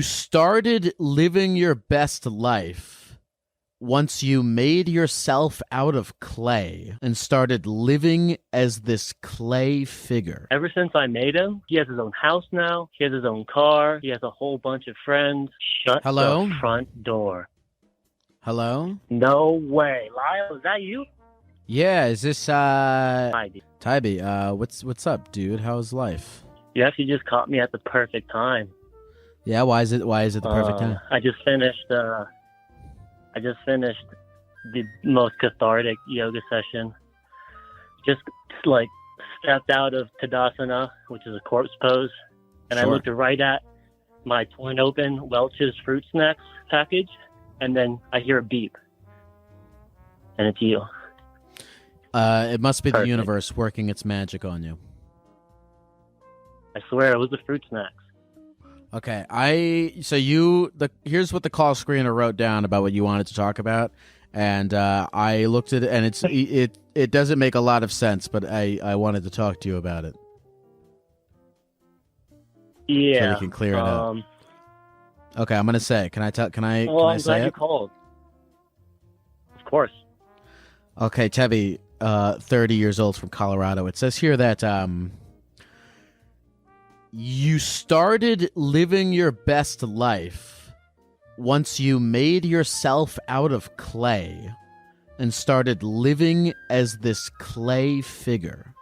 started living your best life once you made yourself out of clay and started living as this clay figure. Ever since I made him, he has his own house now. He has his own car. He has a whole bunch of friends. Shut Hello? the front door. Hello? No way. Lyle, is that you? Yeah, is this Hi, dude. Tybee, what's up, dude? How's life? You actually just caught me at the perfect time. Yeah, why is it the perfect time? I just finished the most cathartic yoga session. Just like stepped out of Tadasana, which is a corpse pose, and Sure. I looked right at my torn open Welch's fruit snacks package, and then I hear a beep, and it's you. It must be the Perfect. universe working its magic on you. I swear it was the fruit snacks. Okay, here's what the call screener wrote down about what you wanted to talk about, and I looked at it, and it doesn't make a lot of sense, but I wanted to talk to you about it. Yeah. So we can clear it up. Okay, I'm gonna say. Can I Well, can I'm I say glad you it? called. Of course. Okay, Tebby, 30 years old from Colorado. It says here that you started living your best life once you made yourself out of clay and started living as this clay figure.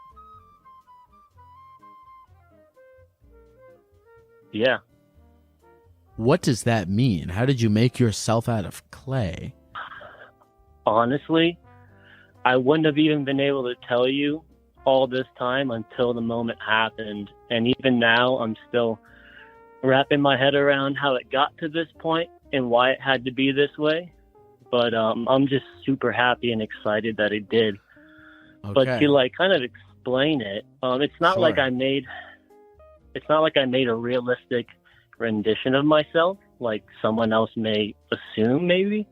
Yeah. What does that mean? How did you make yourself out of clay? Honestly, I wouldn't have even been able to tell you all this time until the moment happened. And even now, I'm still wrapping my head around how it got to this point and why it had to be this way. But I'm just super happy and excited that it did. Okay. But to like kind of explain it, it's not like Sure. I made a realistic rendition of myself, like someone else may assume maybe.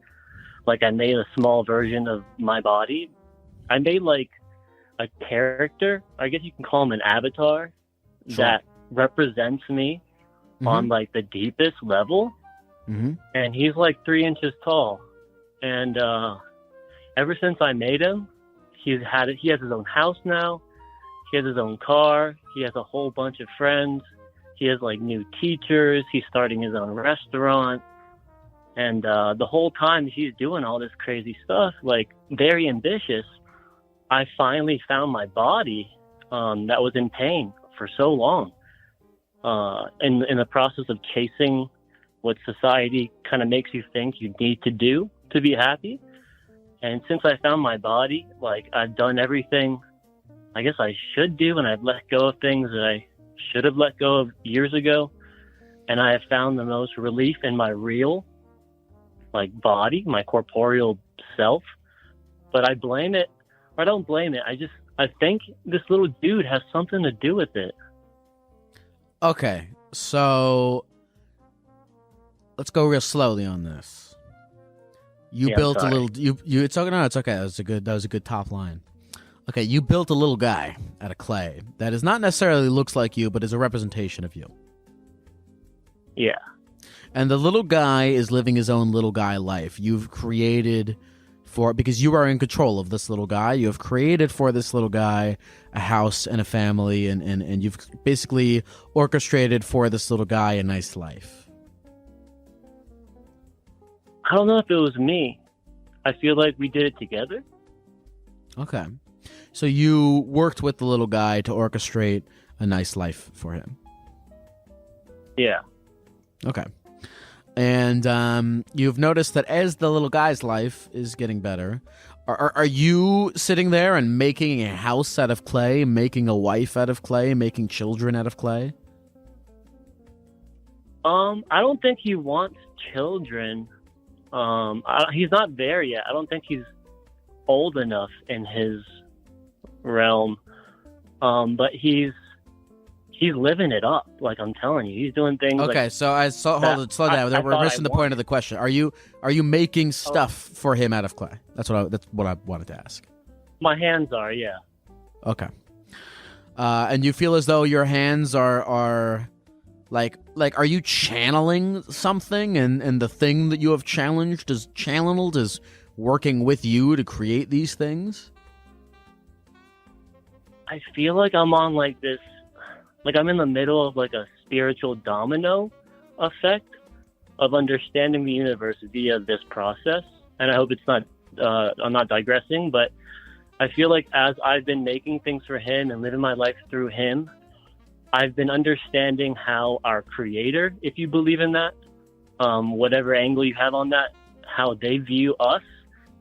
Like I made a small version of my body. I made like a character, I guess you can call him an avatar, Sure. that represents me on like the deepest level. Mm-hmm. And he's like 3 inches tall. And ever since I made him, he has his own house now. He has his own car. He has a whole bunch of friends. He has like new teachers. He's starting his own restaurant. And the whole time he's doing all this crazy stuff, like very ambitious, I finally found my body that was in pain for so long. In the process of chasing what society kind of makes you think you need to do to be happy. And since I found my body, like I've done everything I guess I should do, and I've let go of things that I should have let go of years ago. And I have found the most relief in my real like body, my corporeal self. But I blame it, or I don't blame it. I think this little dude has something to do with it. Okay, so let's go real slowly on this. You Yeah, built a I'm sorry. little. You. It's okay. No, it's okay. That was a good top line. Okay, you built a little guy out of clay that is not necessarily looks like you, but is a representation of you. Yeah. And the little guy is living his own little guy life. You've created because you are in control of this little guy. You have created for this little guy a house and a family, and you've basically orchestrated for this little guy a nice life. I don't know if it was me. I feel like we did it together. Okay. So you worked with the little guy to orchestrate a nice life for him. Yeah. Okay. And you've noticed that as the little guy's life is getting better, are you sitting there and making a house out of clay, making a wife out of clay, making children out of clay? I don't think he wants children. He's not there yet. I don't think he's old enough in his realm. But he's living it up. Like I'm telling you, he's doing things. Okay, like so slow down. We're missing the point of the question. Are you making stuff for him out of clay? That's what I wanted to ask. My hands are, yeah. Okay. And you feel as though your hands are Like, are you channeling something, and the thing that you have channeled is working with you to create these things? I feel like I'm on like this, like I'm in the middle of like a spiritual domino effect of understanding the universe via this process. And I hope it's not, I'm not digressing, but I feel like as I've been making things for him and living my life through him, I've been understanding how our creator, if you believe in that, whatever angle you have on that, how they view us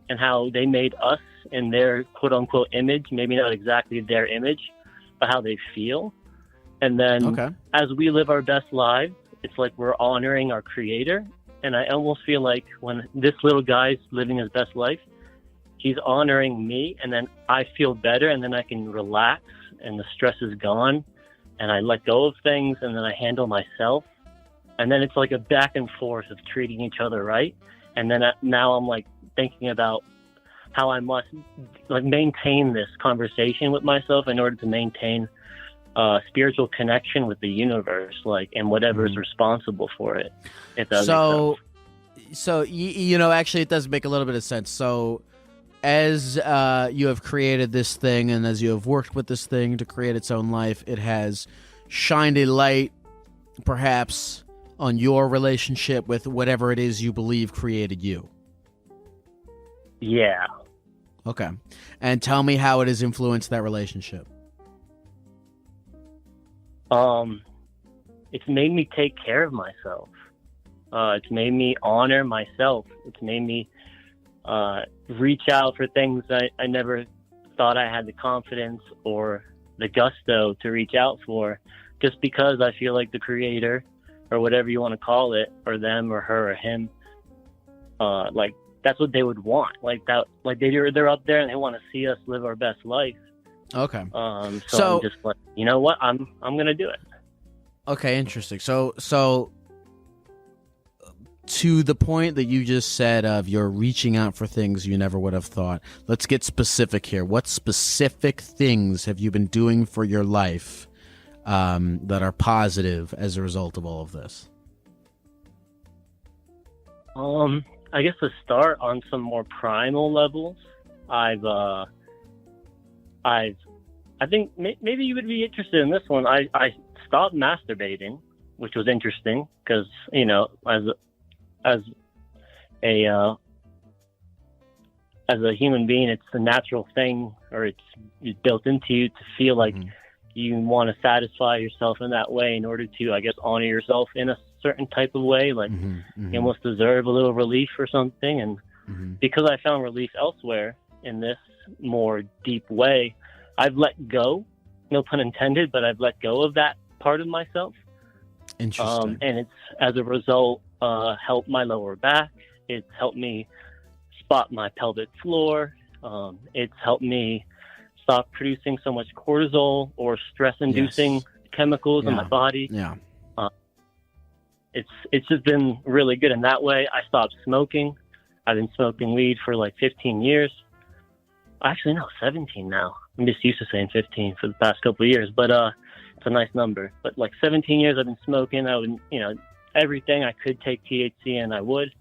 and how they made us in their quote unquote image, maybe not exactly their image, but how they feel. And then as we live our best lives, it's like we're honoring our creator. And I almost feel like when this little guy's living his best life, he's honoring me, and then I feel better, and then I can relax, and the stress is gone, and I let go of things, and then I handle myself. And then it's like a back and forth of treating each other right. And then now I'm like thinking about how I must like maintain this conversation with myself in order to maintain spiritual connection with the universe, like, and whatever is responsible for it. If that makes sense. So you know, actually, it does make a little bit of sense. So, as you have created this thing, and as you have worked with this thing to create its own life, it has shined a light, perhaps, on your relationship with whatever it is you believe created you. Yeah. Okay. And tell me how it has influenced that relationship. It's made me take care of myself. It's made me honor myself. It's made me reach out for things I never thought I had the confidence or the gusto to reach out for, just because I feel like the creator, or whatever you want to call it, or them or her or him, like that's what they would want. Like that, like they're up there and they want to see us live our best life. Okay. So I'm just like, you know what? I'm gonna do it. Okay, interesting. So to the point that you just said of you're reaching out for things you never would have thought, let's get specific here. What specific things have you been doing for your life that are positive as a result of all of this? I guess to start on some more primal levels, I think maybe you would be interested in this one. I stopped masturbating, which was interesting because, you know, as a human being, it's the natural thing, or it's built into you to feel like you want to satisfy yourself in that way in order to, I guess, honor yourself in a certain type of way. Like you almost deserve a little relief or something. And because I found relief elsewhere in this more deep way, I've let go, no pun intended, but I've let go of that part of myself. Interesting. And it's, as a result, helped my lower back. It's helped me spot my pelvic floor. It's helped me stop producing so much cortisol or stress-inducing chemicals in my body. Yeah. It's just been really good in that way. I stopped smoking. I've been smoking weed for like 15 years. Actually, no, 17 now. I'm just used to saying 15 for the past couple of years, but it's a nice number. But like 17 years I've been smoking. I would, you know, everything I could take THC, and I would.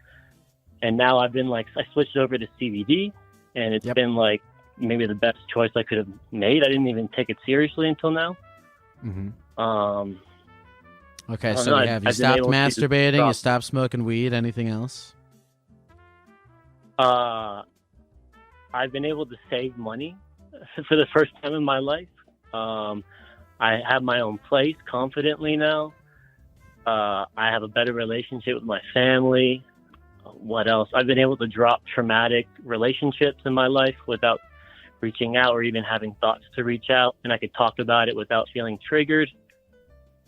And now I've been like, I switched over to CBD, and it's been like maybe the best choice I could have made. I didn't even take it seriously until now. Okay, so you stopped masturbating, you stopped smoking weed, anything else? I've been able to save money for the first time in my life. I have my own place confidently now. I have a better relationship with my family. What else? I've been able to drop traumatic relationships in my life without reaching out or even having thoughts to reach out, and I could talk about it without feeling triggered.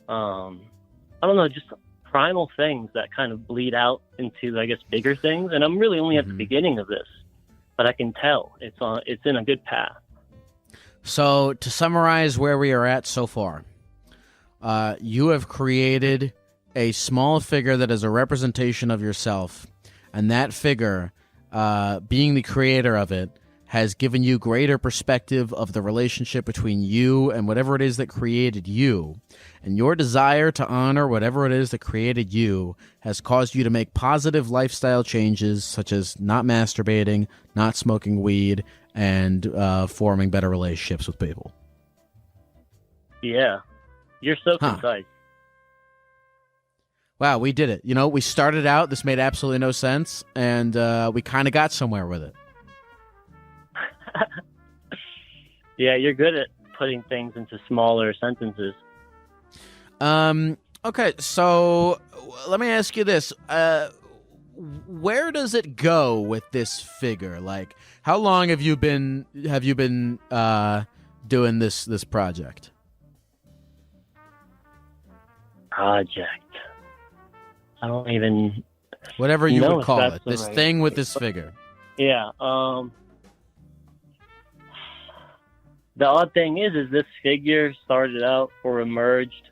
I don't know, just primal things that kind of bleed out into, I guess, bigger things. And I'm really only at the beginning of this, but I can tell it's in a good path. So to summarize where we are at so far, you have created a small figure that is a representation of yourself, and that figure, being the creator of it, has given you greater perspective of the relationship between you and whatever it is that created you. And your desire to honor whatever it is that created you has caused you to make positive lifestyle changes, such as not masturbating, not smoking weed, and forming better relationships with people. Yeah. You're so concise. Wow, we did it. You know, we started out, this made absolutely no sense, and we kind of got somewhere with it. Yeah, you're good at putting things into smaller sentences. Okay, so let me ask you this. Where does it go with this figure? Like, how long have you been doing this project? Project. I don't even... Whatever you know would if call that's it. the This right thing with word. this figure. Yeah. The odd thing is this figure started out or emerged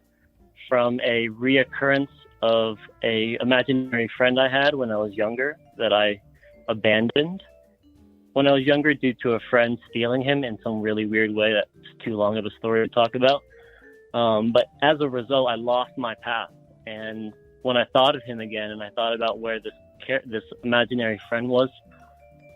from a reoccurrence of a imaginary friend I had when I was younger that I abandoned when I was younger due to a friend stealing him in some really weird way. That's too long of a story to talk about. But as a result, I lost my path. And when I thought of him again and I thought about where this imaginary friend was,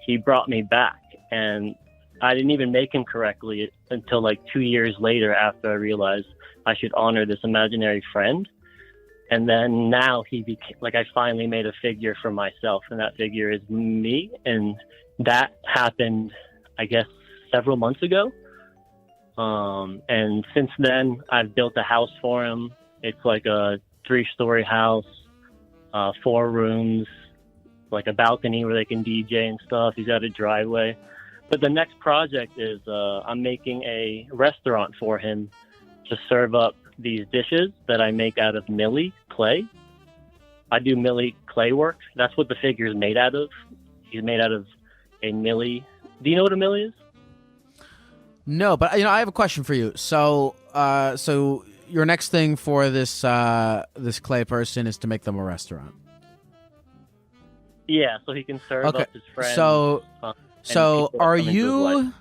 he brought me back. And I didn't even make him correctly until like 2 years later after I realized I should honor this imaginary friend. And then now he became, like, I finally made a figure for myself, and that figure is me. And that happened, I guess, several months ago. And since then, I've built a house for him. It's like a 3-story house, 4 rooms, like a balcony where they can DJ and stuff. He's got a driveway. But the next project is I'm making a restaurant for him to serve up these dishes that I make out of Millie clay. I do Millie clay work. That's what the figure is made out of. He's made out of a Millie. Do you know what a Millie is? No, but I have a question for you. So your next thing for this clay person is to make them a restaurant. Yeah, so he can serve up his friends. So are you?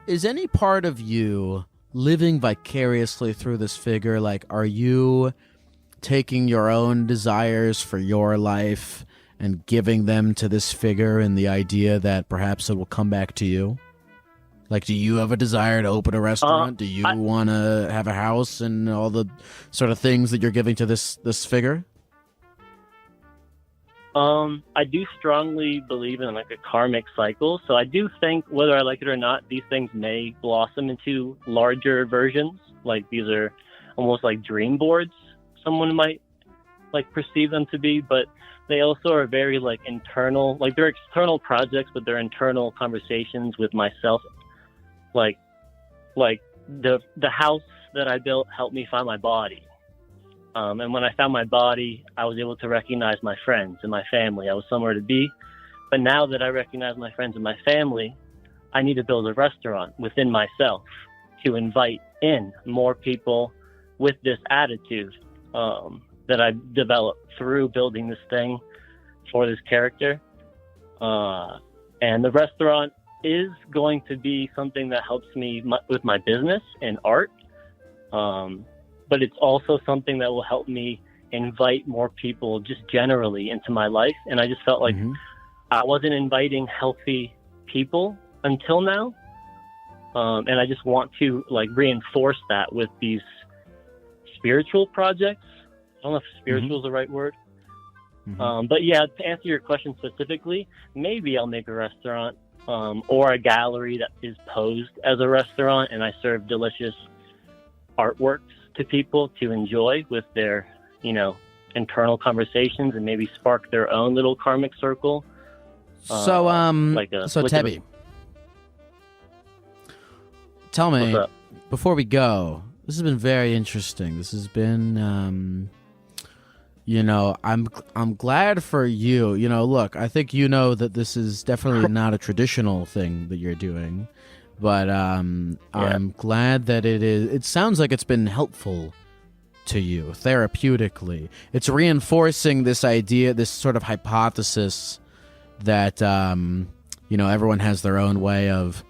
Is any part of you living vicariously through this figure? Like, are you taking your own desires for your life and giving them to this figure in the idea that perhaps it will come back to you? Like, do you have a desire to open a restaurant? Do you want to have a house and all the sort of things that you're giving to this figure? I do strongly believe in like a karmic cycle. So I do think, whether I like it or not, these things may blossom into larger versions. Like, these are almost like dream boards, someone might like perceive them to be, but they also are very like internal, like they're external projects, but they're internal conversations with myself. Like the house that I built helped me find my body. And when I found my body, I was able to recognize my friends and my family. I was somewhere to be. But now that I recognize my friends and my family, I need to build a restaurant within myself to invite in more people with this attitude that I developed through building this thing for this character. And the restaurant is going to be something that helps me with my business and art. But it's also something that will help me invite more people just generally into my life. And I just felt like I wasn't inviting healthy people until now. And I just want to like reinforce that with these spiritual projects. I don't know if spiritual is the right word. But yeah, to answer your question specifically, maybe I'll make a restaurant or a gallery that is posed as a restaurant, and I serve delicious artworks to people to enjoy with their, internal conversations, and maybe spark their own little karmic circle. So Tebby, tell me, before we go, this has been very interesting. This has been, I'm glad for you. Look, I think that this is definitely not a traditional thing that you're doing. But I'm glad that it is. It sounds like it's been helpful to you therapeutically. It's reinforcing this idea, this sort of hypothesis that everyone has their own way of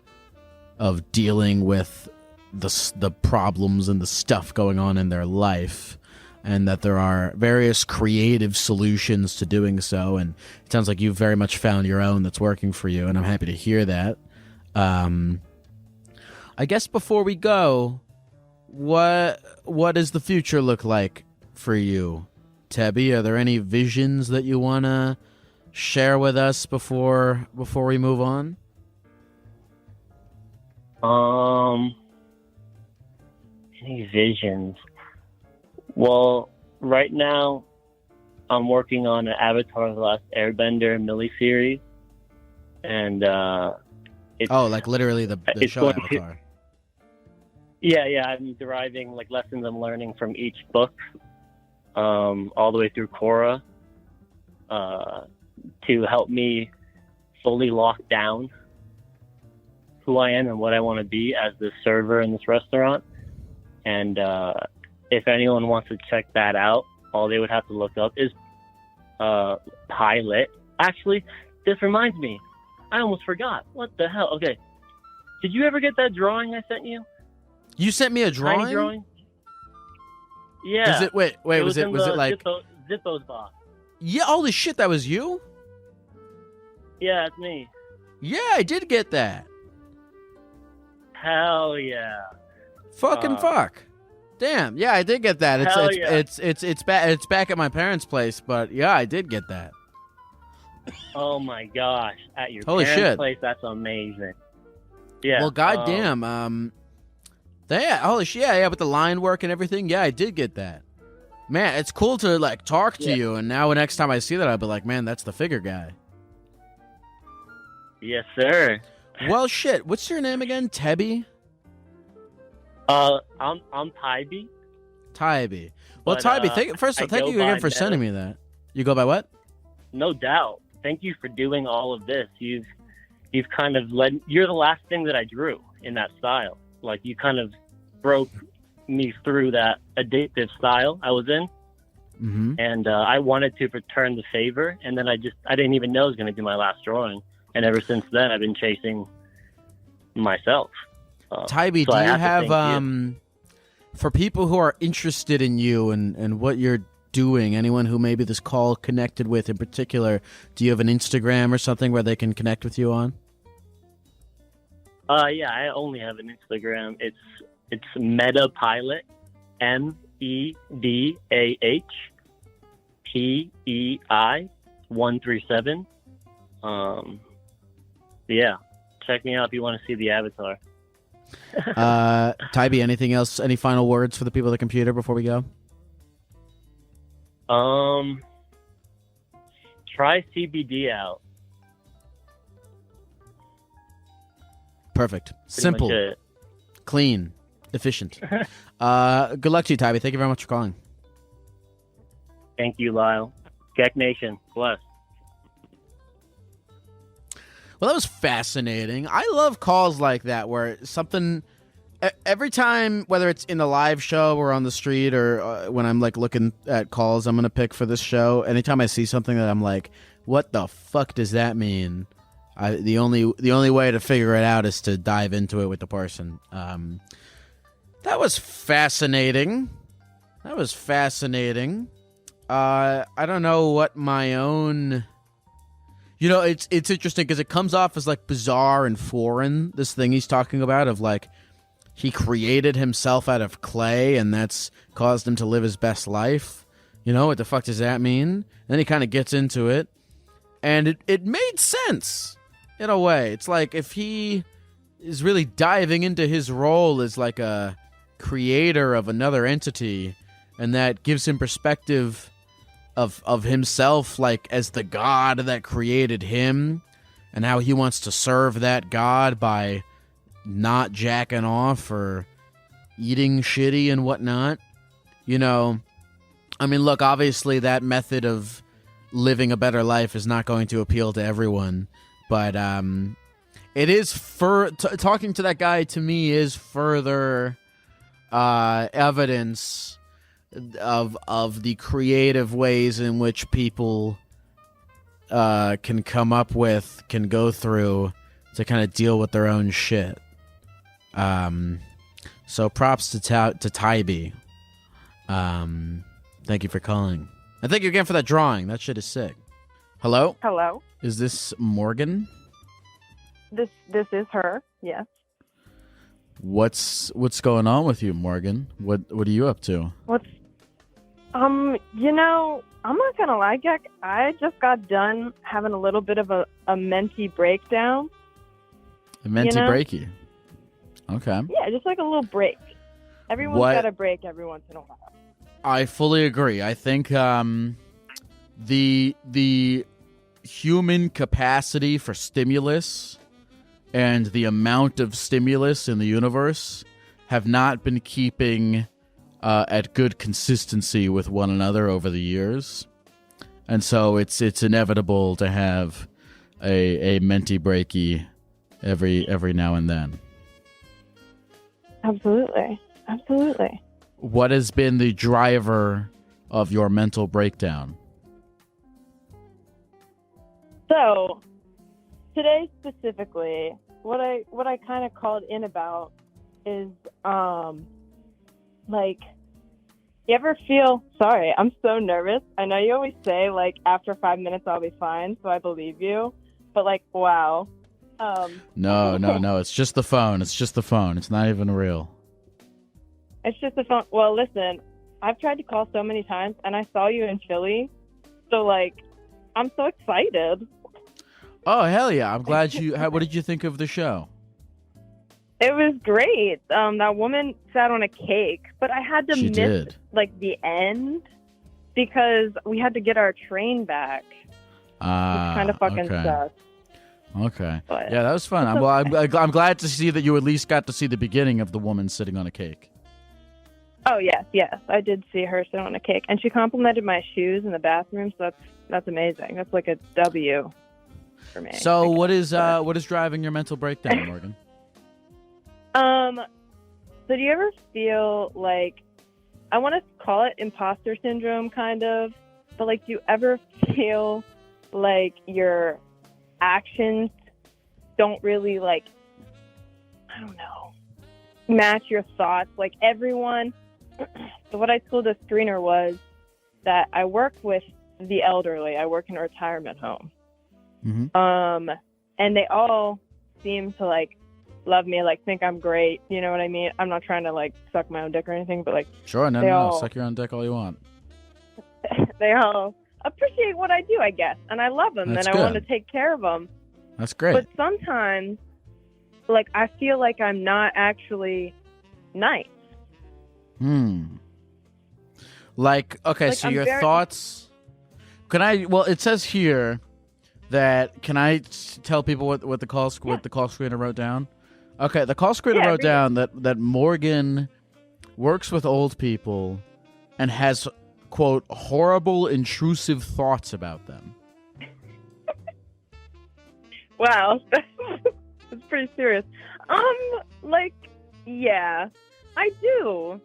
of dealing with the problems and the stuff going on in their life, and that there are various creative solutions to doing so. And it sounds like you've very much found your own that's working for you, and I'm happy to hear that. I guess before we go, what does the future look like for you, Tebby? Are there any visions that you want to share with us before we move on? Any visions? Well, right now, I'm working on an Avatar: The Last Airbender miniseries, and it's like literally the show Avatar. Yeah. I'm deriving like lessons I'm learning from each book, all the way through Korra, to help me fully lock down who I am and what I want to be as the server in this restaurant. And if anyone wants to check that out, all they would have to look up is Pilot. Actually, this reminds me. I almost forgot. What the hell? Okay. Did you ever get that drawing I sent you? You sent me a drawing? Tiny drawing? Yeah. Is it wait, was it like Zippo's box? Yeah, holy shit, that was you? Yeah, it's me. Yeah, I did get that. Hell yeah. Fuck. Damn. Yeah, I did get that. It's back at my parents' place, but yeah, I did get that. Oh my gosh. At your holy parents' shit. place, that's amazing. Yeah. Well, goddamn. Holy shit. Yeah, with the line work and everything. Yeah, I did get that. Man, it's cool to like talk to you, and now next time I see that, I'll be like, man, that's the figure guy. Yes, sir. Well, shit. What's your name again? Tebby? I'm Tybee. Tybee. Well, But, Tybee, thank you again for sending me that. You go by what? No doubt. Thank you for doing all of this. You've kind of you're the last thing that I drew in that style. Like, you kind of broke me through that addictive style I was in. Mm-hmm. And I wanted to return the favor, and then I didn't even know it was going to be my last drawing. And ever since then, I've been chasing myself. Tybee, so do you have, for people who are interested in you and what you're doing, anyone who maybe this call connected with in particular, do you have an Instagram or something where they can connect with you on? Yeah, I only have an Instagram. It's Meta Pilot, MEDAH PEI137. Yeah, check me out if you want to see the avatar. Tybee, anything else? Any final words for the people at the computer before we go? Try CBD out. Perfect. Pretty Simple. much it. Clean. Efficient. Good luck to you, Tybee. Thank you very much for calling. Thank you, Lyle. Gecko Nation. Bless. Well, that was fascinating. I love calls like that where something, every time, whether it's in a live show or on the street or when I'm like looking at calls I'm going to pick for this show, anytime I see something that I'm like, what the fuck does that mean? The only way to figure it out is to dive into it with the person. That was fascinating. I don't know what my own... You know, it's interesting because it comes off as like bizarre and foreign, this thing he's talking about of like he created himself out of clay and that's caused him to live his best life. You know, what the fuck does that mean? And then he kind of gets into it and it made sense in a way. It's like if he is really diving into his role as like a creator of another entity and that gives him perspective of himself like as the god that created him and how he wants to serve that god by not jacking off or eating shitty and whatnot. You know, I mean, look, obviously that method of living a better life is not going to appeal to everyone, but it is talking to that guy to me is further evidence of the creative ways in which people can come up with, can go through to kind of deal with their own shit. So props to Tybee. Thank you for calling. And thank you again for that drawing. That shit is sick. Hello? Hello. Is this Morgan? This is her. Yes. What's going on with you, Morgan? What are you up to? I'm not gonna lie, Gek. I just got done having a little bit of a mentee breakdown. A mentee breaky. Okay. Yeah, just like a little break. Everyone's got a break every once in a while. I fully agree. I think the human capacity for stimulus and the amount of stimulus in the universe have not been keeping at good consistency with one another over the years, and so it's inevitable to have a mentee breaky every now and then. Absolutely. What has been the driver of your mental breakdown? So today specifically, what I kind of called in about is like, you ever feel, sorry, I'm so nervous. I know you always say, like, after 5 minutes I'll be fine, so I believe you. But, like, wow. No, it's just the phone. It's not even real. It's just the phone. Well, listen, I've tried to call so many times, and I saw you in Philly. So, like, I'm so excited. Oh, hell yeah. I'm glad what did you think of the show? It was great. That woman sat on a cake, but I had to miss like the end because we had to get our train back. Which kind of fucking sucks. Okay. But yeah, that was fun. I'm glad to see that you at least got to see the beginning of the woman sitting on a cake. Oh yes, I did see her sit on a cake, and she complimented my shoes in the bathroom. So that's amazing. That's like a W for me. So what is driving your mental breakdown, Morgan? So do you ever feel like, I want to call it imposter syndrome kind of, but like, do you ever feel like your actions don't really like, I don't know, match your thoughts? Like everyone, so what I told the screener was that I work with the elderly. I work in a retirement home. Mm-hmm. And they all seem to like love me, like think I'm great. You know what I mean? I'm not trying to like suck my own dick or anything, but like sure, no, suck your own dick all you want. They all appreciate what I do, I guess, and I love them, and I want to take care of them. That's great. But sometimes, like I feel like I'm not actually nice. Like okay, like, so I'm your thoughts. Can I? Well, it says here that can I tell people what the call screener wrote down? Okay, the call screener wrote down that Morgan works with old people and has, quote, horrible, intrusive thoughts about them. Wow, that's pretty serious. Like, yeah, I do.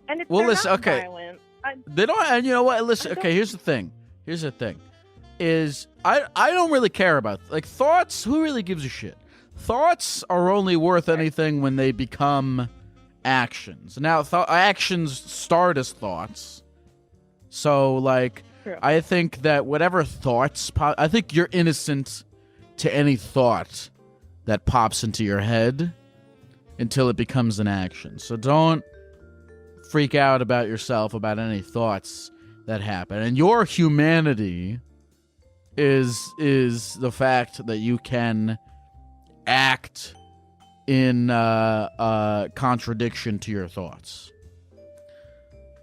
And it's not violent. They don't, and you know what? Listen, okay, here's the thing. Is I don't really care about, like, thoughts. Who really gives a shit? Thoughts are only worth anything when they become actions. Now, actions start as thoughts. So, like, true. I think that whatever thoughts I think you're innocent to any thought that pops into your head until it becomes an action. So don't freak out about yourself about any thoughts that happen. And your humanity is the fact that you can act in contradiction to your thoughts.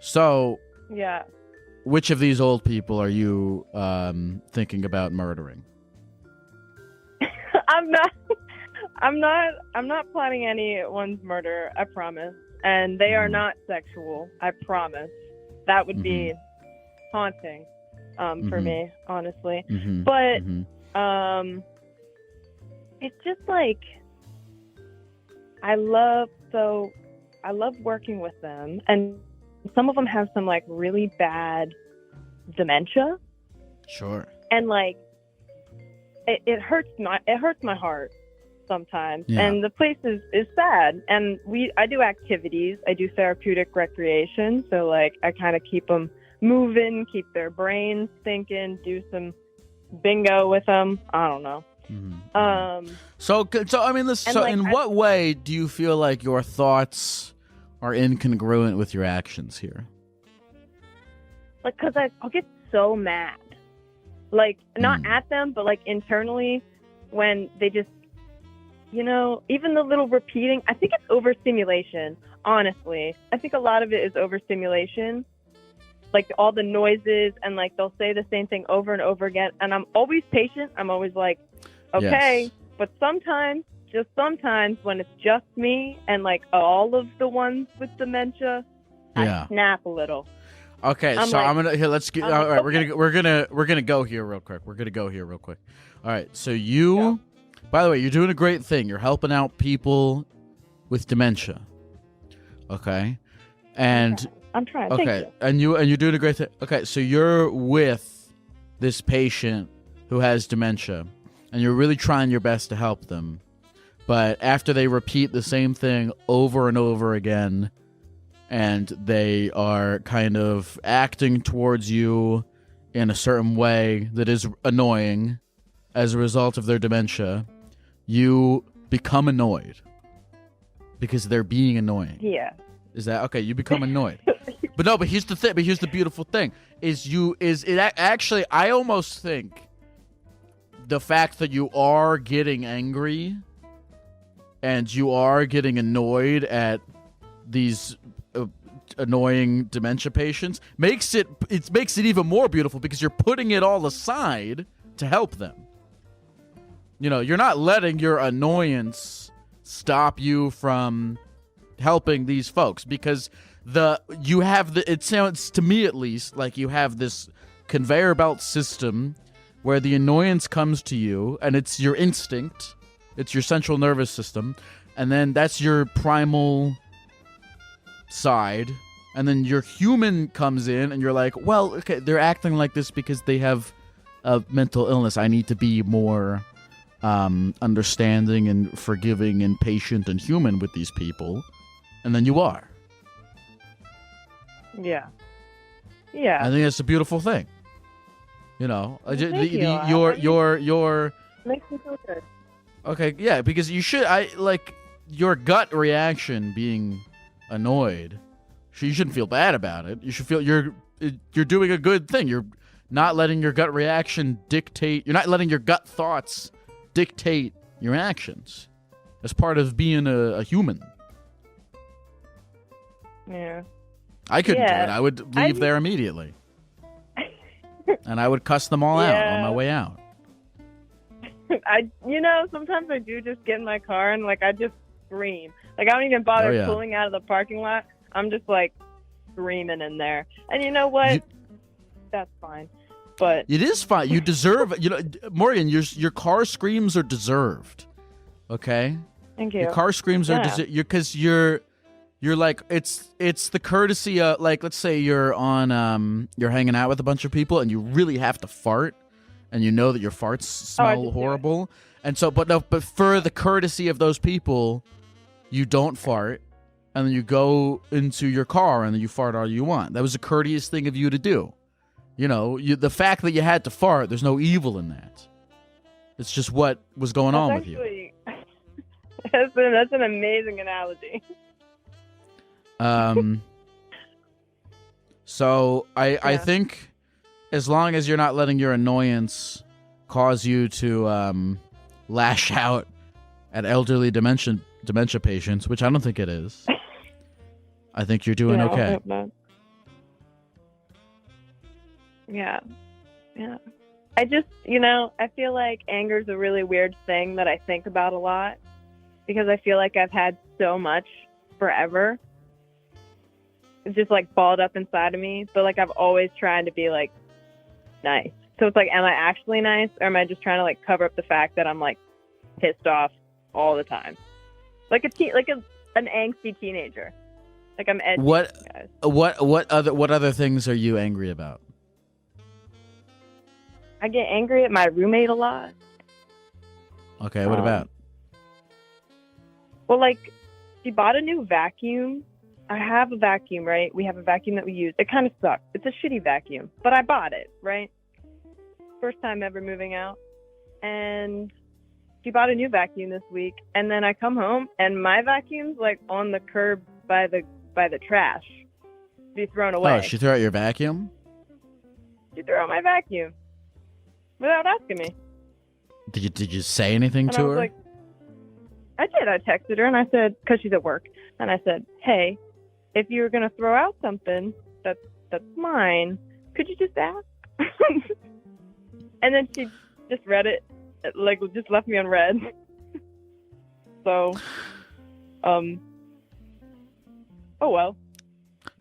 So, yeah. Which of these old people are you thinking about murdering? I'm not planning anyone's murder, I promise. And they are not sexual, I promise. That would be haunting for me, honestly. But it's just like I love working with them, and some of them have some like really bad dementia. Sure. And like it hurts my heart. sometimes, Yeah. and the place is sad. And I do activities. I do therapeutic recreation, so like I kind of keep them moving, keep their brains thinking, do some bingo with them. I don't know. Mm-hmm. So I mean, and, like, in what way do you feel like your thoughts are incongruent with your actions here? Like, because I'll get so mad. Like, not at them, but, like, internally when they just, even the little repeating. I think it's overstimulation, honestly. I think a lot of it is overstimulation. Like, all the noises, and, like, they'll say the same thing over and over again. And I'm always patient. I'm always like, okay. Yes. But sometimes, just sometimes, when it's just me and, like, all of the ones with dementia, I snap a little. Okay, so I'm gonna let's get. All right, we're gonna go here real quick. All right, so you, by the way, you're doing a great thing. You're helping out people with dementia. Okay, and I'm trying. Okay, thank you. and you're doing a great thing. Okay, so you're with this patient who has dementia, and you're really trying your best to help them, but after they repeat the same thing over and over again, and they are kind of acting towards you in a certain way that is annoying as a result of their dementia, you become annoyed because they're being annoying. Yeah. Is that okay? You become annoyed. But here's the thing. But here's the beautiful thing: actually? I almost think the fact that you are getting angry and you are getting annoyed at these annoying dementia patients makes it even more beautiful, because you're putting it all aside to help them. You're not letting your annoyance stop you from helping these folks, because it sounds to me at least like you have this conveyor belt system where the annoyance comes to you, and it's your instinct, it's your central nervous system, and then that's your primal side, and then your human comes in, and you're like, well, okay, they're acting like this because they have a mental illness. I need to be more understanding and forgiving and patient and human with these people, and then you are. Yeah. I think that's a beautiful thing. Thank your makes me feel good. Okay, yeah, because you should. Your gut reaction being annoyed. You shouldn't feel bad about it. You should feel you're doing a good thing. You're not letting your gut reaction dictate. You're not letting your gut thoughts dictate your actions. As part of being a human. Yeah. I couldn't do it. I would leave there immediately. And I would cuss them all out on my way out. Sometimes I do just get in my car and, like, I just scream. Like, I don't even bother pulling out of the parking lot. I'm just, like, screaming in there. And you know what? That's fine. But it is fine. You deserve Morgan, your car screams are deserved. Okay? Thank you. Your car screams are deserved because you're like, it's the courtesy of, like, let's say you're on you're hanging out with a bunch of people and you really have to fart, and you know that your farts smell horrible. And so but for the courtesy of those people, you don't fart, and then you go into your car and then you fart all you want. That was a courteous thing of you to do. The fact that you had to fart, there's no evil in that. It's just what was going on with you. That's an amazing analogy. So I think as long as you're not letting your annoyance cause you to lash out at elderly dementia patients, which I don't think it is, I think you're doing okay. I hope not. Yeah. I just, I feel like anger is a really weird thing that I think about a lot, because I feel like I've had so much forever. It's just, like, balled up inside of me. But, like, I've always tried to be, like, nice. So it's like, am I actually nice, or am I just trying to, like, cover up the fact that I'm, like, pissed off all the time? Like an angsty teenager. Like, I'm edgy. What other things are you angry about? I get angry at my roommate a lot. Okay, what about? Well, like, she bought a new vacuum. I have a vacuum, right? We have a vacuum that we use. It kind of sucks. It's a shitty vacuum, but I bought it, right? First time ever moving out. And she bought a new vacuum this week. And then I come home, and my vacuum's, like, on the curb by the trash to be thrown away. Oh, she threw out your vacuum? She threw out my vacuum without asking me. Did you say anything And to I was her? like, I did. I texted her and I said, because she's at work, and I said, hey, if you're going to throw out something that's mine, could you just ask? And then she just read it, like, just left me on red. So, oh well.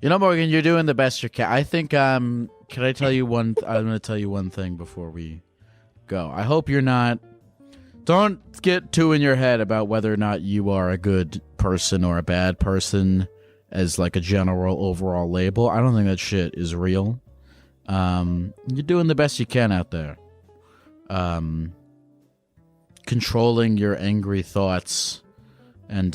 You know, Morgan, you're doing the best you can. I think, can I tell you one, I'm going to tell you one thing before we go. I hope you're not, don't get too in your head about whether or not you are a good person or a bad person as like a general overall label. I don't think that shit is real. You're doing the best you can out there. Controlling your angry thoughts and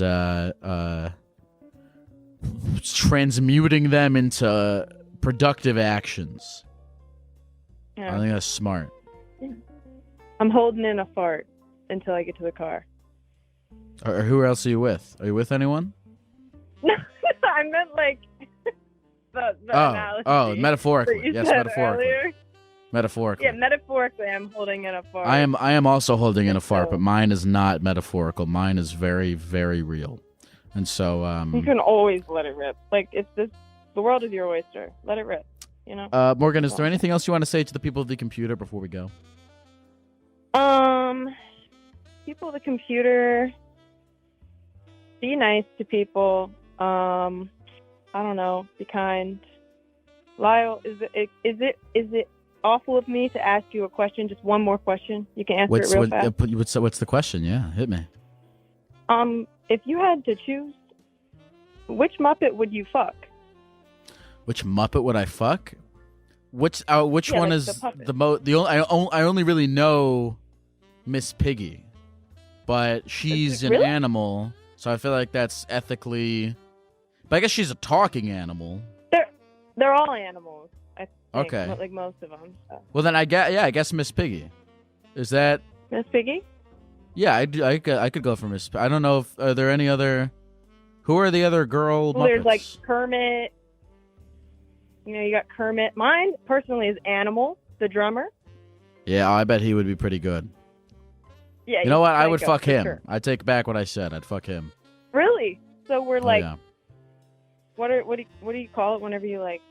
transmuting them into productive actions. Yeah. I think that's smart. I'm holding in a fart until I get to the car. Or who else are you with? Are you with anyone? No, I meant like the analogy metaphorically. that you Yes, said metaphorically. earlier. Metaphorically. Yeah, metaphorically, I'm holding in a fart. I am also holding in a fart, but mine is not metaphorical. Mine is very, very real. And so you can always let it rip. Like, it's this, the world is your oyster. Let it rip. You know. Morgan, is there anything else you want to say to the people of the computer before we go? People of the computer, be nice to people. I don't know, be kind. Lyle, is it awful of me to ask you a question? Just one more question. You can answer it real fast. What's the question? Yeah, hit me. If you had to choose, which Muppet would you fuck? Which Muppet would I fuck? Which one like is the most? I only really know Miss Piggy, but she's an Really? animal, so I feel like that's ethically. But I guess she's a talking animal. They're all animals, I think. Okay. Like most of them. So. Well, then I guess Miss Piggy. Is that? Miss Piggy? Yeah, I could go for Miss. I don't know if are there any other. Who are the other girl Well, Muppets? there's like Kermit. You know, you got Kermit. Mine personally is Animal, the drummer. Yeah, I bet he would be pretty good. Yeah. You know what? I Gecko, would fuck for him. sure. I take back what I said. I'd fuck him. Really? So we're like, yeah. what do you call it whenever you like?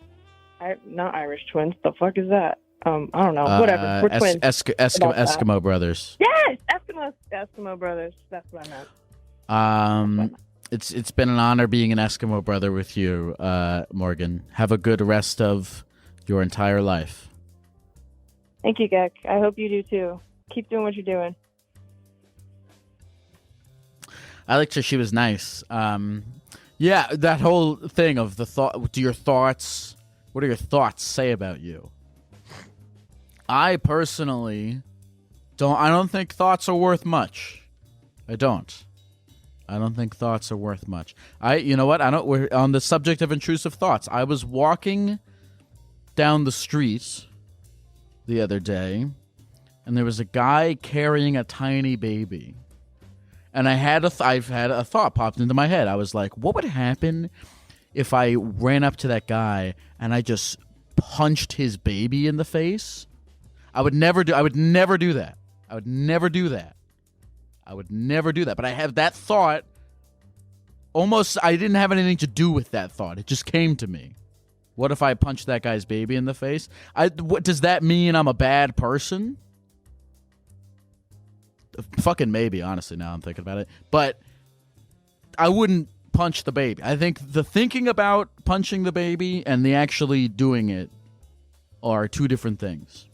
Not Irish twins. The fuck is that? I don't know. Whatever. We're twins. Eskimo brothers. Yes, Eskimo brothers. That's what I meant. It's been an honor being an Eskimo brother with you, Morgan. Have a good rest of your entire life. Thank you, Gek. I hope you do too. Keep doing what you're doing. I liked her. She was nice. Yeah, that whole thing of the thought. What do your thoughts say about you? I personally don't think thoughts are worth much. I don't think thoughts are worth much. You know what? We're on the subject of intrusive thoughts. I was walking down the street the other day, and there was a guy carrying a tiny baby. And I've had a thought popped into my head. I was like, what would happen if I ran up to that guy and I just punched his baby in the face? I would never do that. I would never do that. But I have that thought. Almost, I didn't have anything to do with that thought. It just came to me. What if I punched that guy's baby in the face? What does that mean? I'm a bad person? Fucking maybe, honestly, now I'm thinking about it. But I wouldn't punch the baby. I think the thinking about punching the baby and the actually doing it are two different things.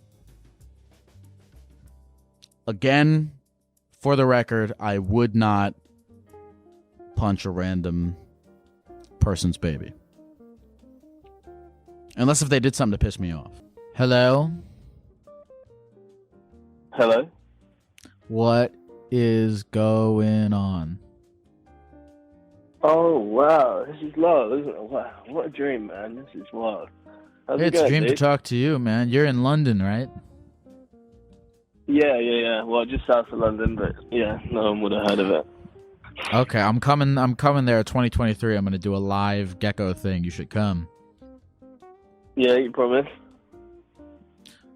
Again, for the record, I would not punch a random person's baby. Unless if they did something to piss me off. Hello? Hello? What is going on? Oh, wow. This is love, isn't it? Wow. What a dream, man. This is wild. How's Hey, it it's a going, dream to dude? talk to you, man. You're in London, right? Yeah. Well, just south of London, but yeah, no one would have heard of it. Okay, I'm coming. I'm coming there. 2023. I'm gonna do a live Gecko thing. You should come. Yeah, you promise?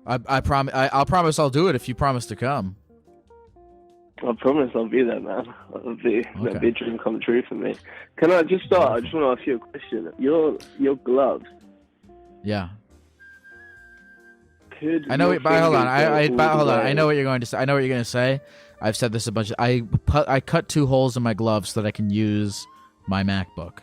I promise. I'll promise I'll do it if you promise to come. I promise I'll be there, man. That'd be a dream come true for me. Can I just start? I just want to ask you a question. Your gloves. Yeah. Could I know. your But hold on. fingers go all Hold the on. way- I know what you're going to say. I know what you're going to say. I've said this a bunch. I cut 2 holes in my gloves so that I can use my MacBook.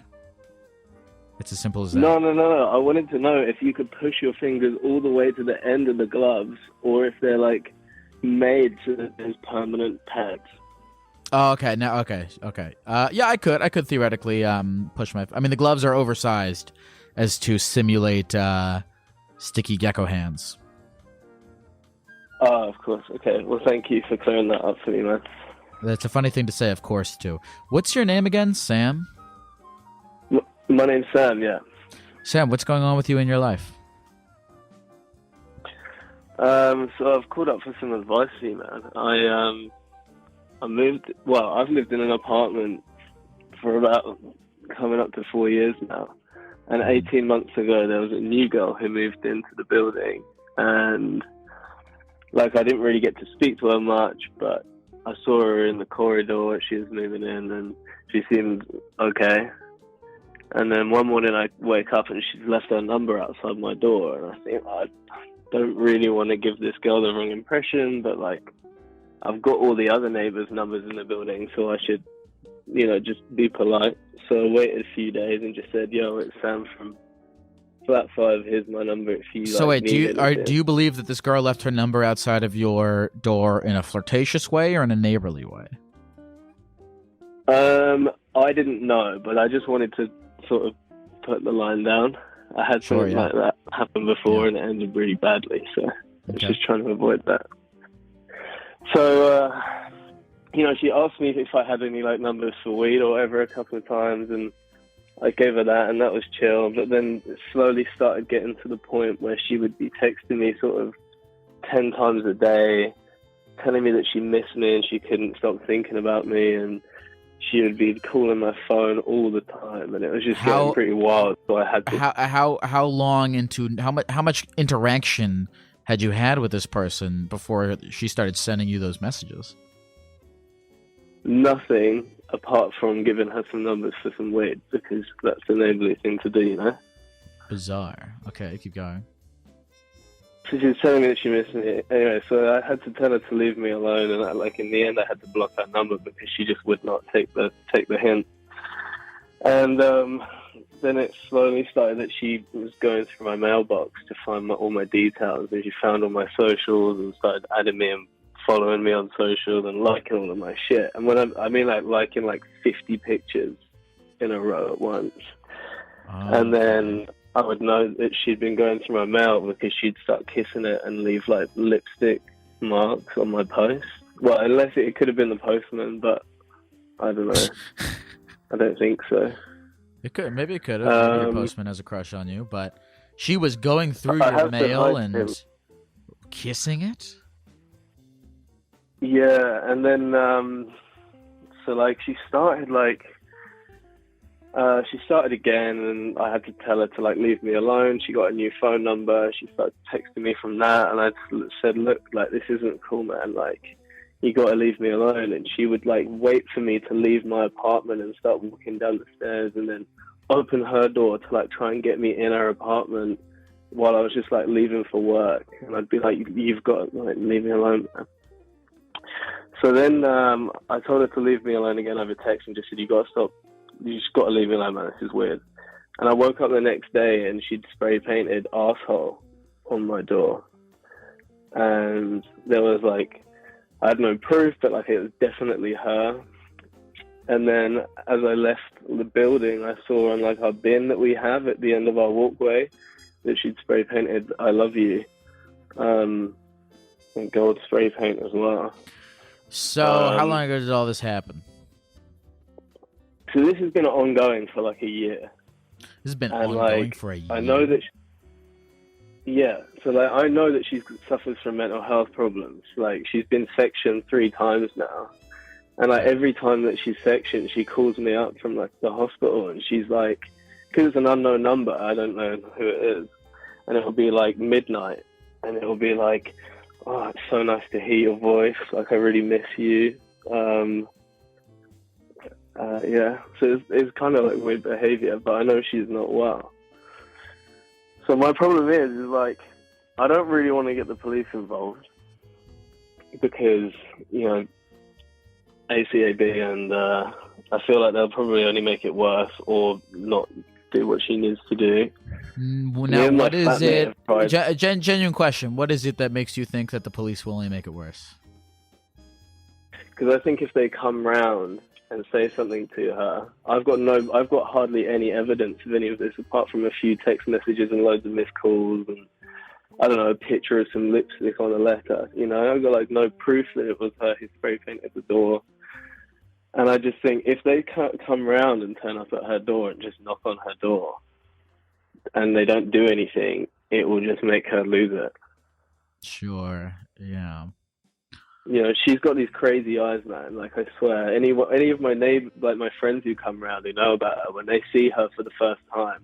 It's as simple as that. No. I wanted to know if you could push your fingers all the way to the end of the gloves, or if they're like made so that there's permanent pads. Oh, okay. Now, okay. Yeah, I could theoretically push my. I mean, the gloves are oversized as to simulate sticky gecko hands. Oh, of course. Okay. Well, thank you for clearing that up for me, man. That's a funny thing to say, of course, too. What's your name again? Sam? My name's Sam, yeah. Sam, what's going on with you in your life? So I've called up for some advice for you, man. I've lived in an apartment for about coming up to 4 years now. And 18 months ago, there was a new girl who moved into the building. And, like, I didn't really get to speak to her much, but I saw her in the corridor. She was moving in, and she seemed okay. And then one morning I wake up and she's left her number outside my door. And I think I don't really want to give this girl the wrong impression, but, like, I've got all the other neighbors' numbers in the building, so I should, just be polite. So I waited a few days and just said, yo, it's Sam from Flat 5. Here's my number if you So wait, need anything. do you believe that this girl left her number outside of your door in a flirtatious way or in a neighborly way? I didn't know, but I just wanted to sort of put the line down. I had something like that happen before, and it ended really badly, so I was just trying to avoid that. So, she asked me if I had any, like, numbers for weed or whatever a couple of times, and I gave her that, and that was chill. But then it slowly started getting to the point where she would be texting me sort of 10 times a day, telling me that she missed me and she couldn't stop thinking about me, and she would be calling my phone all the time, and it was just getting pretty wild. So I had to. How long into how much interaction had you had with this person before she started sending you those messages? Nothing apart from giving her some numbers for some weed, because that's the neighborly thing to do, Bizarre. Okay, keep going. So she was telling me that she missed me. Anyway, so I had to tell her to leave me alone, and in the end I had to block her number because she just would not take the hint. And then it slowly started that she was going through my mailbox to find all my details, and she found all my socials and started adding me and following me on social and liking all of my shit. And when I mean like liking like 50 pictures in a row at once. And then I would know that she'd been going through my mail because she'd start kissing it and leave like lipstick marks on my post. Well, unless it could have been the postman, but I don't know. I don't think so. Maybe it could have. Maybe your postman has a crush on you, but she was going through your mail and kissing it? Yeah, and then so like she started again, and I had to tell her to like leave me alone. She got a new phone number. She started texting me from that, and I said, look, like, this isn't cool, man. Like, you got to leave me alone. And she would like wait for me to leave my apartment and start walking down the stairs, and then open her door to like try and get me in her apartment while I was just like leaving for work. And I'd be like, you've got to like leave me alone, man. So then I told her to leave me alone again over text, and just said, you just got to leave me alone, man, this is weird. And I woke up the next day and she'd spray painted arsehole on my door. And there was like, I had no proof, but like it was definitely her. And then as I left the building, I saw on like our bin that we have at the end of our walkway that she'd spray painted "I love you," and gold spray paint as well. So how long ago did all this happen? So this has been ongoing for like a year. This has been And ongoing like, for a year. I know that. So like, I know that she suffers from mental health problems. Like, she's been sectioned 3 times now, and like every time that she's sectioned, she calls me up from like the hospital, and she's like, because it's an unknown number, I don't know who it is, and it'll be like midnight, and it'll be like, oh, it's so nice to hear your voice. Like, I really miss you. So it's kind of like weird behavior, but I know she's not well. So my problem is like, I don't really want to get the police involved because, you know, ACAB, and I feel like they'll probably only make it worse or not do what she needs to do. Now, what is it? Genuine question. What is it that makes you think that the police will only make it worse? Because I think if they come round and say something to her, I've got hardly any evidence of any of this apart from a few text messages and loads of missed calls and, I don't know, a picture of some lipstick on a letter. You know, I've got like no proof that it was her who spray painted the door. And I just think if they come round and turn up at her door and just knock on her door and they don't do anything, it will just make her lose it. Sure, yeah. You know, she's got these crazy eyes, man. Like, I swear, any of my neighbors, like my friends who come around who know about her, when they see her for the first time,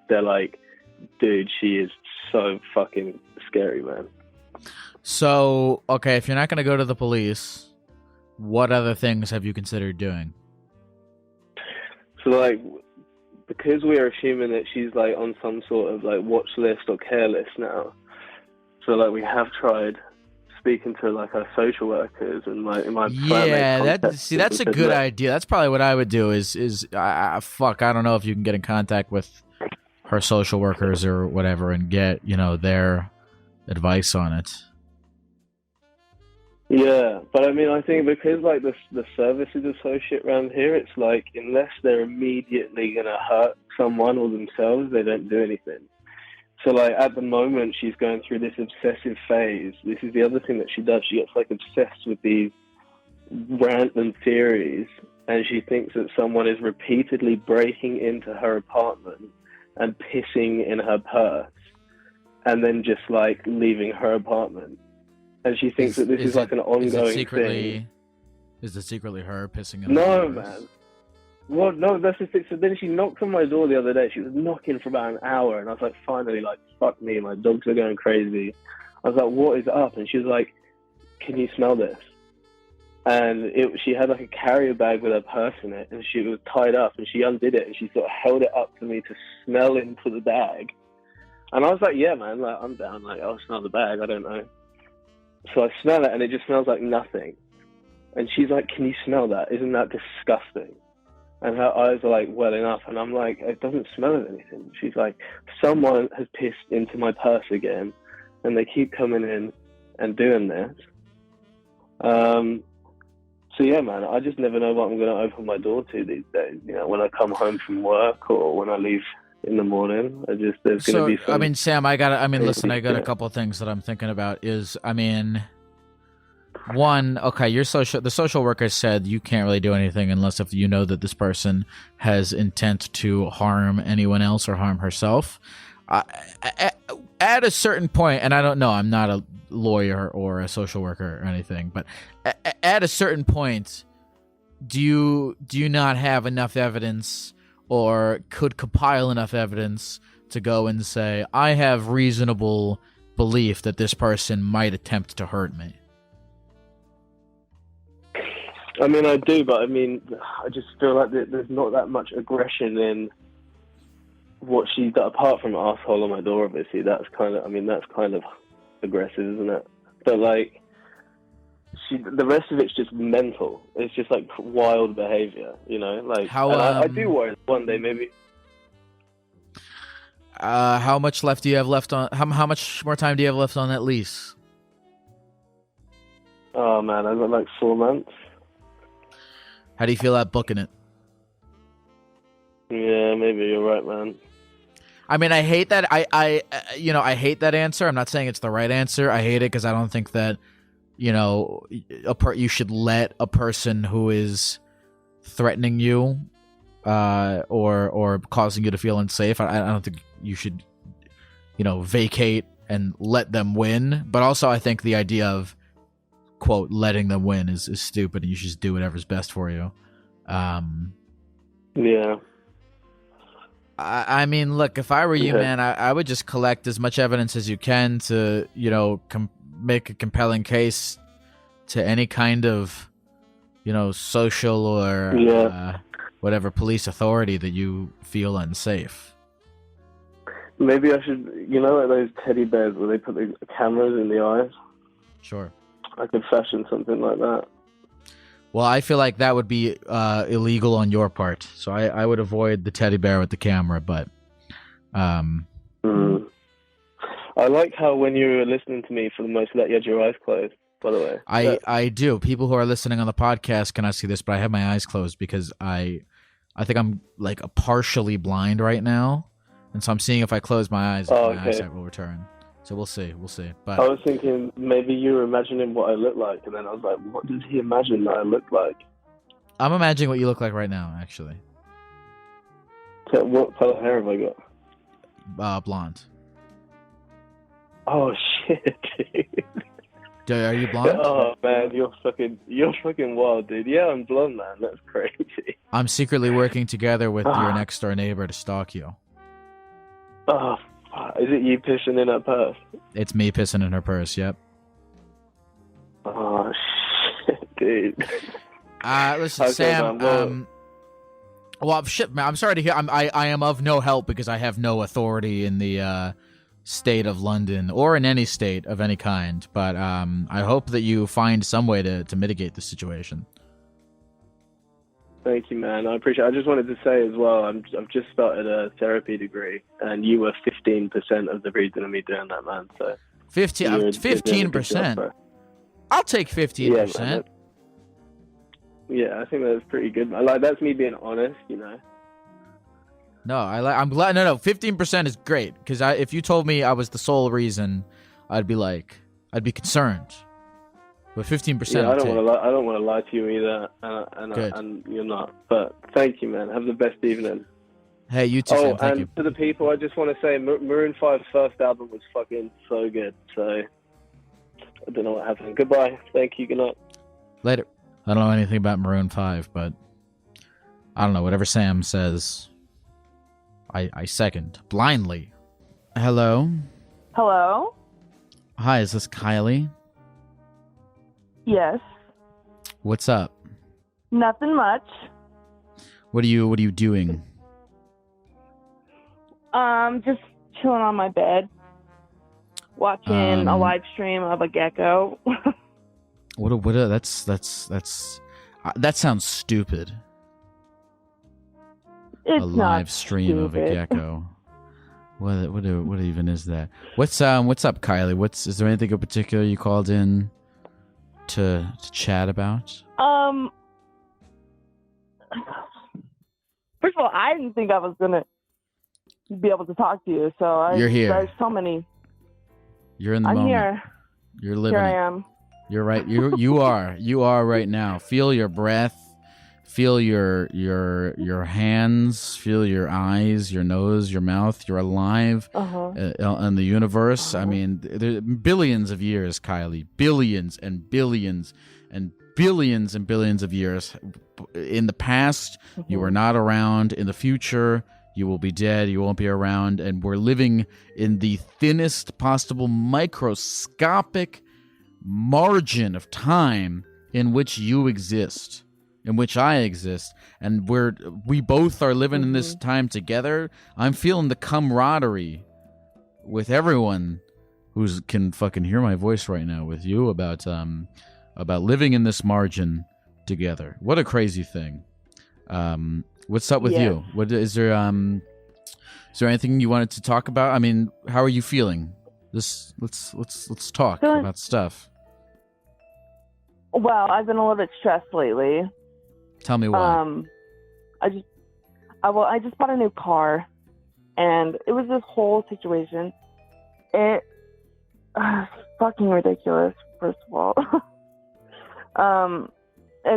they're like, dude, she is so fucking scary, man. So, okay, if you're not going to go to the police, what other things have you considered doing? So, like, because we're assuming that she's, like, on some sort of, like, watch list or care list now, so, like, we have tried speaking to like our social workers and my that's a good idea. That's probably what I would do is I don't know if you can get in contact with her social workers or whatever and get, you know, their advice on it. Yeah, but I mean, I think because like the services are so shit around here, it's like unless they're immediately gonna hurt someone or themselves, they don't do anything. So, like, at the moment, she's going through this obsessive phase. This is the other thing that she does. She gets, like, obsessed with these random theories, and she thinks that someone is repeatedly breaking into her apartment and pissing in her purse, and then just, like, leaving her apartment. And she thinks that this is like, an ongoing thing. Is it secretly her pissing in her purse? No, man. Well, no, that's the thing. So then she knocked on my door the other day. She was knocking for about an hour, and I was like, finally, like, fuck me, my dogs are going crazy. I was like, what is up? And she was like, can you smell this? And she had like a carrier bag with her purse in it, and she was tied up, and she undid it, and she sort of held it up for me to smell into the bag. And I was like, yeah, man, like, I'm down. Like, I'll smell the bag. I don't know. So I smell it, and it just smells like nothing. And she's like, can you smell that? Isn't that disgusting? And her eyes are like welling up, and I'm like, it doesn't smell of anything. She's like, someone has pissed into my purse again, and they keep coming in and doing this. So yeah, man, I just never know what I'm going to open my door to these days. You know, when I come home from work or when I leave in the morning, there's going to be some... I mean, Sam, I got a couple of things that I'm thinking about is, I mean... One, okay, the social worker said you can't really do anything unless if you know that this person has intent to harm anyone else or harm herself. At a certain point, and I don't know, I'm not a lawyer or a social worker or anything, but at a certain point, do you not have enough evidence or could compile enough evidence to go and say, I have reasonable belief that this person might attempt to hurt me? I mean, I do, but I mean, I just feel like there's not that much aggression in what she's done, apart from asshole on my door, obviously. That's kind of aggressive, isn't it? But, like, the rest of it's just mental. It's just, like, wild behavior, you know? Like, I do worry one day, maybe... How much left do you have left on... How much more time do you have left on that lease? Oh, man, I've got, like, 4 months. How do you feel about booking it? Yeah, maybe you're right, man. I mean, I hate that. I hate that answer. I'm not saying it's the right answer. I hate it because I don't think that, you know, you should let a person who is threatening you or causing you to feel unsafe, I don't think you should, vacate and let them win. But also, I think the idea of, quote, letting them win is stupid, and you should just do whatever's best for you. Yeah. I mean, look, if I were you, Okay. man, I would just collect as much evidence as you can to, make a compelling case to any kind of, social or whatever police authority that you feel unsafe. Maybe I should, like those teddy bears where they put the cameras in the eyes? Sure. I could fashion something like that. Well, I feel like that would be illegal on your part, so I would avoid the teddy bear with the camera, but... I like how when you were listening to me for the most of that, you had your eyes closed, by the way. I do. People who are listening on the podcast cannot see this, but I have my eyes closed because I think I'm like partially blind right now, and so I'm seeing if I close my eyes, my eyesight will return. So we'll see. But I was thinking maybe you were imagining what I look like, and then I was like, what does he imagine that I look like? I'm imagining what you look like right now, actually. So what color hair have I got? Blonde. Oh shit, dude. Are you blonde? Oh man, you're fucking wild, dude. Yeah, I'm blonde, man. That's crazy. I'm secretly working together with your next door neighbor to stalk you. Oh, is it you pissing in her purse? It's me pissing in her purse. Yep. Oh shit, dude. Listen, Okay, Sam. man, Well, shit, man. I'm sorry to hear. I am of no help because I have no authority in the state of London or in any state of any kind. But I hope that you find some way to mitigate the situation. Thank you, man. I appreciate it. I just wanted to say as well, I've just started a therapy degree, and you were 15% of the reason of me doing that, man. So 15%. I'll take 15%. Yeah, I think that's pretty good. That's me being honest, No, I'm glad. No, 15% is great because if you told me I was the sole reason, I'd be concerned. But 15%. Yeah, I don't want to lie to you either, and you're not. But thank you, man. Have the best evening. Hey, you too, Sam. Thank you. To the people, I just want to say Maroon 5's first album was fucking so good. So I don't know what happened. Goodbye. Thank you. Good night. Later. I don't know anything about Maroon 5, but I don't know. Whatever Sam says, I second blindly. Hello. Hello? Hi, is this Kylie? Yes. What's up? Nothing much. What are you doing? Just chilling on my bed. Watching a live stream of a gecko. That sounds stupid. It's a not live stream stupid. of a gecko. What even is that? What's up, Kylie? Is there anything in particular you called in to chat about? First of all, I didn't think I was gonna be able to talk to you, so You're here. There's so many. You're in the I'm moment. here. You're living Here it. I am. You're right. You are right now. Feel your breath. Feel your hands. Feel your eyes, your nose, your mouth. You're alive in the universe. I mean, there billions of years, Kylie. Billions and billions and billions and billions of years. In the past, you were not around. In the future, you will be dead. You won't be around. And we're living in the thinnest possible microscopic margin of time in which you exist, in which I exist, and we both are living in this time together. I'm feeling the camaraderie with everyone who can fucking hear my voice right now with you about living in this margin together. What a crazy thing. What's up with you? What is there anything you wanted to talk about? I mean, how are you feeling? Let's talk about stuff. Well, I've been a little bit stressed lately. Tell me why. I just bought a new car, and it was this whole situation. It fucking ridiculous, first of all. And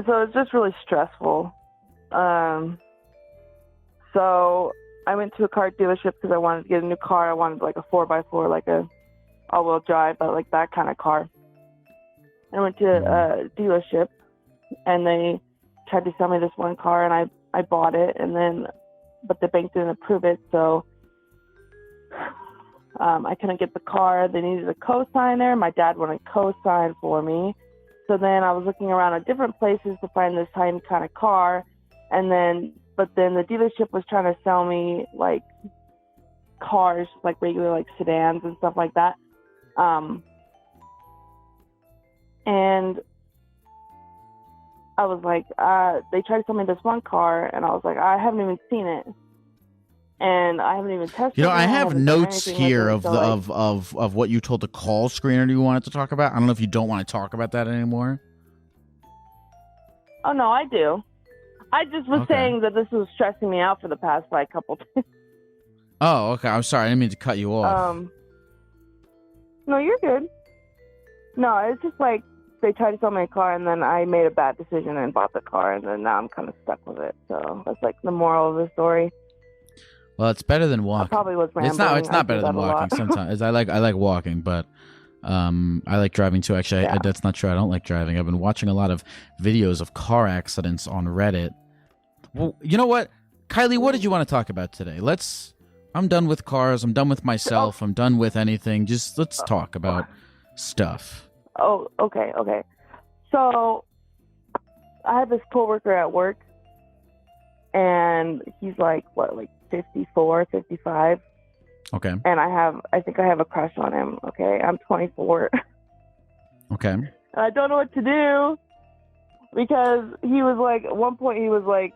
so it's just really stressful. So I went to a car dealership because I wanted to get a new car. I wanted like a 4x4, like a all-wheel drive, but like that kind of car. I went to a dealership, and they tried to sell me this one car, and I bought it, and then, but the bank didn't approve it, so I couldn't get the car. They needed a co-signer. My dad wanted a co-sign for me. So then I was looking around at different places to find the same kind of car, but then the dealership was trying to sell me like cars, like regular like sedans and stuff like that. And I was like, they tried to sell me this one car, and I was like, I haven't even seen it, and I haven't even tested it. You know, I have notes here like of what you told the call screener you wanted to talk about. I don't know if you don't want to talk about that anymore. Oh no, I do. I just was saying that this was stressing me out for the past like couple days. Oh, okay. I'm sorry. I didn't mean to cut you off. No, you're good. No, it's just like they tried to sell me a car, and then I made a bad decision and bought the car, and then now I'm kind of stuck with it. So that's like the moral of the story. Well, it's better than walking. I probably was rambling. It's not better than walking sometimes. I like walking, but I like driving too. Actually, Yeah. that's not true. I don't like driving. I've been watching a lot of videos of car accidents on Reddit. Well, you know what, Kylie, what did you want to talk about today? I'm done with cars. I'm done with myself. I'm done with anything. Just let's talk about stuff. Oh, okay. So I have this coworker at work, and he's like, what, like 54, 55? Okay. And I think I have a crush on him. Okay, I'm 24. Okay. And I don't know what to do, because he was like, at one point he was like,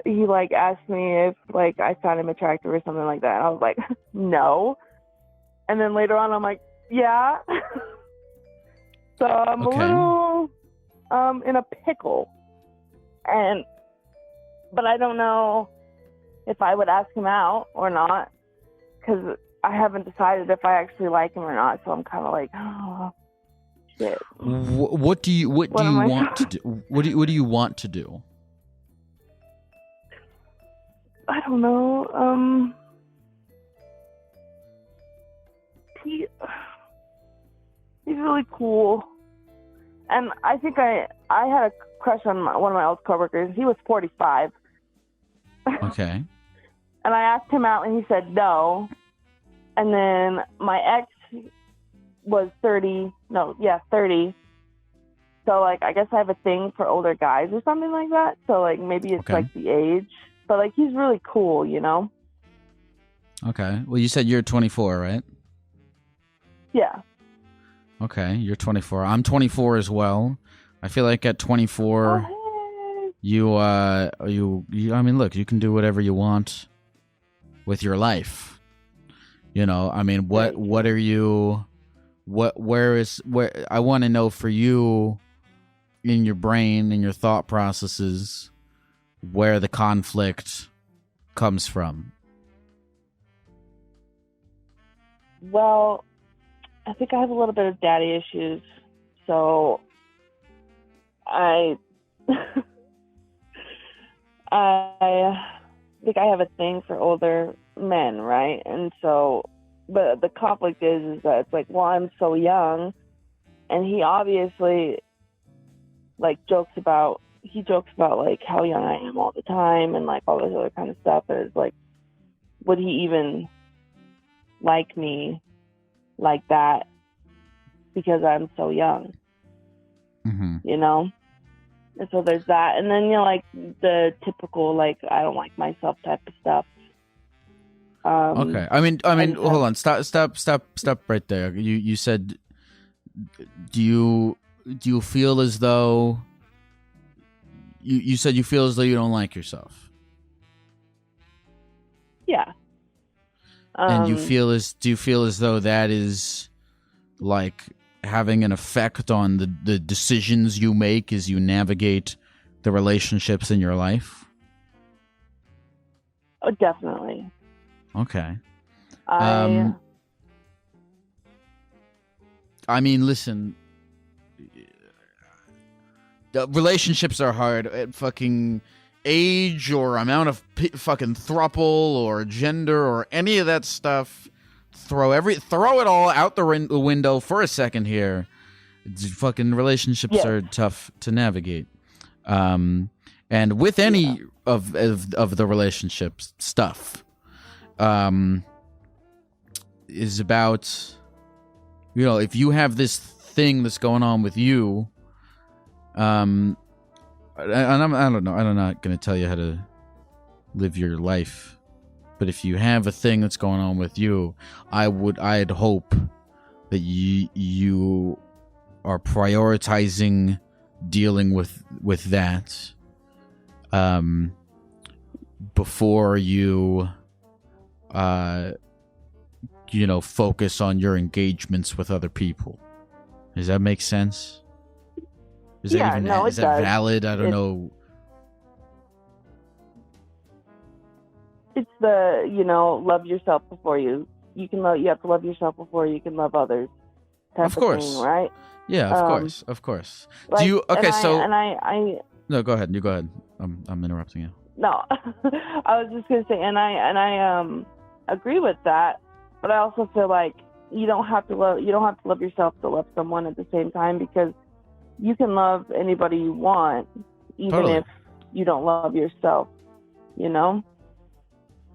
he like asked me if like I found him attractive or something like that. And I was like, no. And then later on, I'm like, yeah. So I'm a little in a pickle, but I don't know if I would ask him out or not, because I haven't decided if I actually like him or not. So I'm kind of like, oh shit. What do you want to do? What do you want to do? I don't know. He's really cool, and I think I had a crush on one of my old coworkers. He was 45. Okay. And I asked him out, and he said no. And then my ex was 30. No, yeah, 30. So like, I guess I have a thing for older guys or something like that. So like, maybe it's like the age. But like, he's really cool, you know? Okay. Well, you said you're 24, right? Yeah. Okay, you're 24. I'm 24 as well. I feel like at 24, you I mean, look, you can do whatever you want with your life. You know, I mean, where I want to know for you, in your brain, in your thought processes, where the conflict comes from. Well, I think I have a little bit of daddy issues, so I think I have a thing for older men, right? And so, but the conflict is that it's like, well, I'm so young, and he obviously like jokes about like how young I am all the time, and like all this other kind of stuff. And it's like, would he even like me like that because I'm so young? You know? And so there's that. And then, you know, like the typical, like, I don't like myself type of stuff. Okay. I mean, hold on. Stop right there. You said, do you feel as though you said you feel as though you don't like yourself? Yeah. And do you feel as though that is like having an effect on the decisions you make as you navigate the relationships in your life? Oh, definitely. Okay. I mean, listen, relationships are hard. age or amount of fucking thruple or gender or any of that stuff. Throw it all out the window for a second here. Fucking relationships are tough to navigate. And with any of the relationships stuff, is about, if you have this thing that's going on with you, and I don't know, I'm not going to tell you how to live your life, but if you have a thing that's going on with you, I'd hope that you are prioritizing dealing with that before you focus on your engagements with other people. Does that make sense? Is that valid? I don't know. It's the, love yourself before you have to love yourself before you can love others. Of course. Thing, right? Yeah, of course. Like, Do you, okay, I no, go ahead. You go ahead. I'm interrupting you. No, I was just going to say, and I agree with that, but I also feel like you don't have to love yourself to love someone at the same time, because you can love anybody you want, even if you don't love yourself,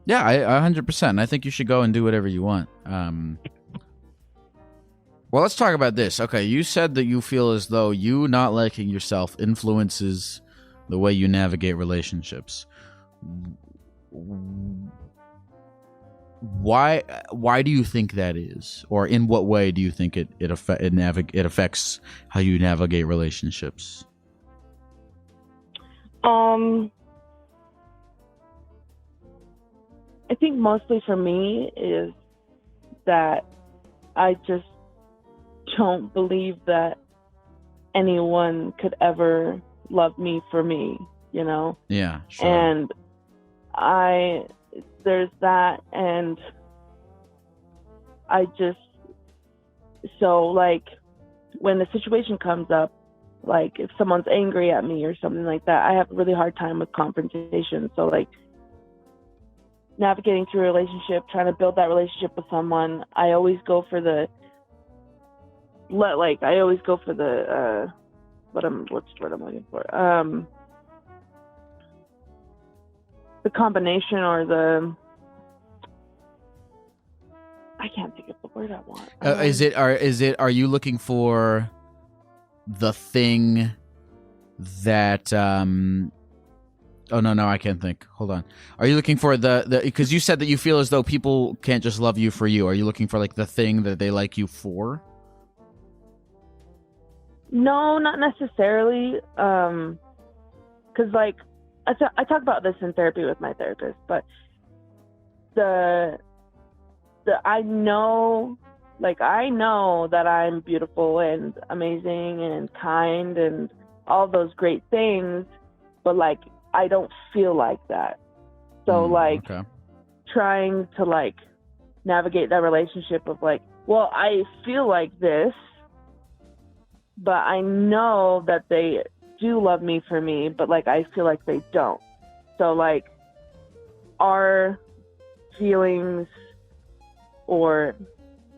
Yeah, I 100%. I think you should go and do whatever you want. Well, let's talk about this. Okay, you said that you feel as though you not liking yourself influences the way you navigate relationships. Why do you think that is, or in what way do you think it affects how you navigate relationships? I think mostly for me is that I just don't believe that anyone could ever love me for me, Yeah, sure. And there's that, and so like when the situation comes up, like if someone's angry at me or something like that, I have a really hard time with confrontation. So like navigating through a relationship, trying to build that relationship with someone, I always go for the what's the word I'm looking for? The combination, or I can't think of the word I want. Are you looking for the thing that oh no, I can't think. Hold on. Are you looking for the because you said that you feel as though people can't just love you for you. Are you looking for like the thing that they like you for? No, not necessarily. Because like I talk about this in therapy with my therapist, but I know that I'm beautiful and amazing and kind and all those great things, but like I don't feel like that. So trying to like navigate that relationship of like, well, I feel like this, but I know that they do love me for me, but like I feel like they don't. So like, are feelings or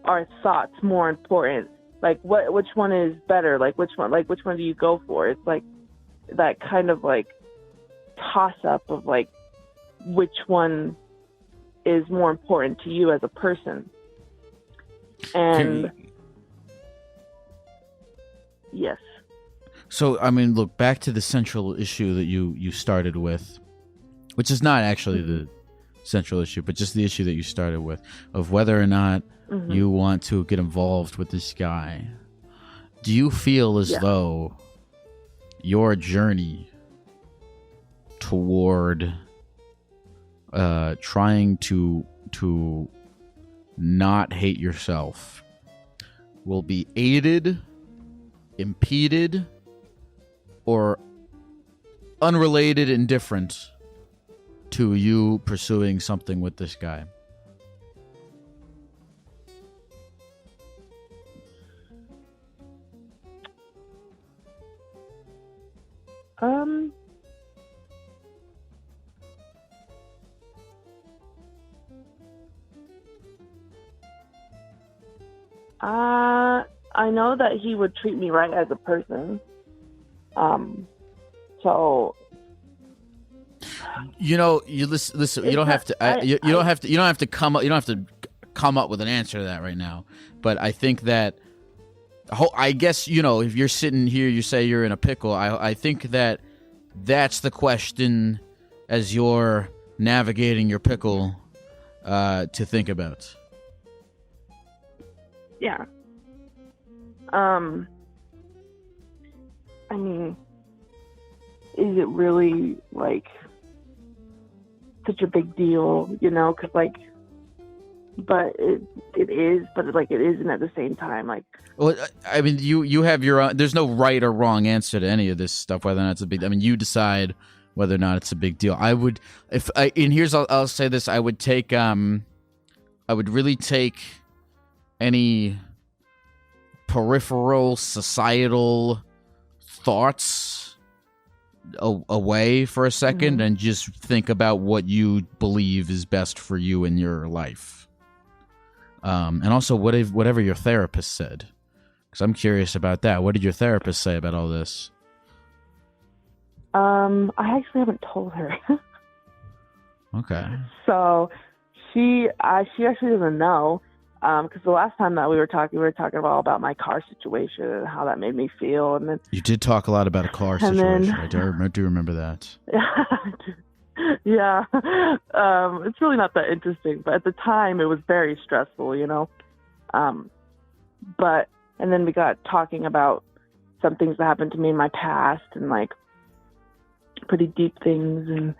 are thoughts more important? Like which one is better? Like which one do you go for? It's like that kind of like toss up of like which one is more important to you as a person. And yes. So, I mean, look, back to the central issue that you started with, which is not actually the central issue, but just the issue that you started with, of whether or not you want to get involved with this guy. Do you feel as though your journey toward trying to not hate yourself will be aided, impeded, or unrelated and different to you pursuing something with this guy? I know that he would treat me right as a person. So you listen. You don't have to. You don't have to. You don't have to come up. You don't have to come up with an answer to that right now. But I think that. I guess if you're sitting here, you say you're in a pickle. I think that that's the question as you're navigating your pickle to think about. Yeah. I mean, is it really such a big deal? Because but it is, but it isn't at the same time. Well, I mean, you have your own. There's no right or wrong answer to any of this stuff. Whether or not it's a big. I mean, you decide whether or not it's a big deal. I would, I'll say this. I would take. I would really take any peripheral societal thoughts away for a second and just think about what you believe is best for you in your life. And also whatever your therapist said, because I'm curious about that. What did your therapist say about all this? I actually haven't told her. Okay. So she actually doesn't know. Because the last time that we were talking about my car situation and how that made me feel, and then you did talk a lot about a car situation. I do remember that. Yeah, it's really not that interesting, but at the time it was very stressful, But and then we got talking about some things that happened to me in my past and pretty deep things, and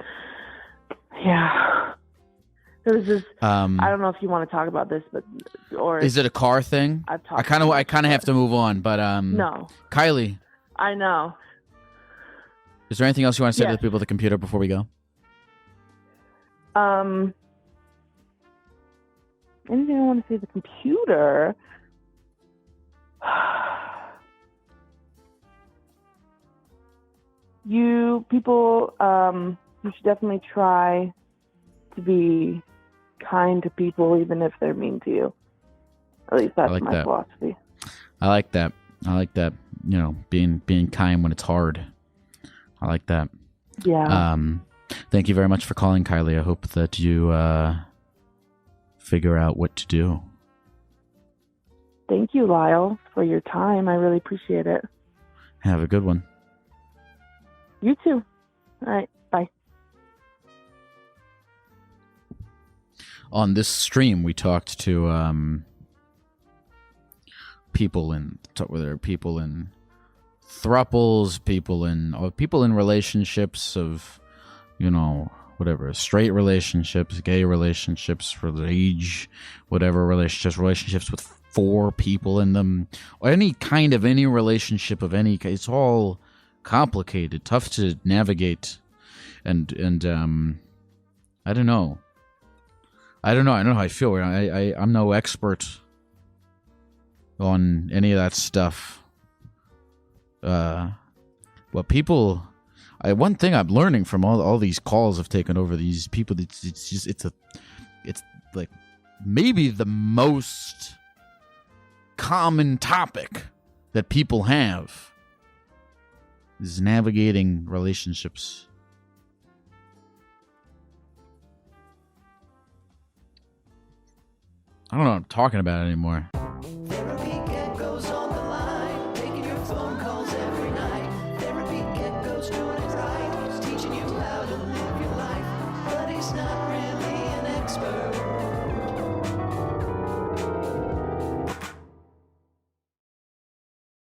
yeah. There was this. I don't know if you want to talk about this, or is it a car thing? I kind of have to move on, but no, Kylie. I know. Is there anything else you want to say to the people at the computer before we go? Anything I want to say to the computer? You should definitely try to be kind to people, even if they're mean to you. At least that's my philosophy. I like that. Being kind when it's hard. I like that. Yeah. Thank you very much for calling, Kylie. I hope that you figure out what to do. Thank you, Lyle, for your time. I really appreciate it. Have a good one. You too. All right. Bye. On this stream, we talked to people in thruples, people in relationships of, whatever, straight relationships, gay relationships, for age, whatever relationships with 4 people in them, or any relationship of any kind. It's all complicated, tough to navigate, and I don't know. I don't know how I feel. I'm no expert on any of that stuff. But people, one thing I'm learning from all these calls I've taken over these people, it's like maybe the most common topic that people have is navigating relationships. I don't know what I'm talking about anymore. Therapy Gecko's on the line, taking your phone calls every night. Therapy Gecko's doing it right, he's teaching you how to live your life, but he's not really an expert.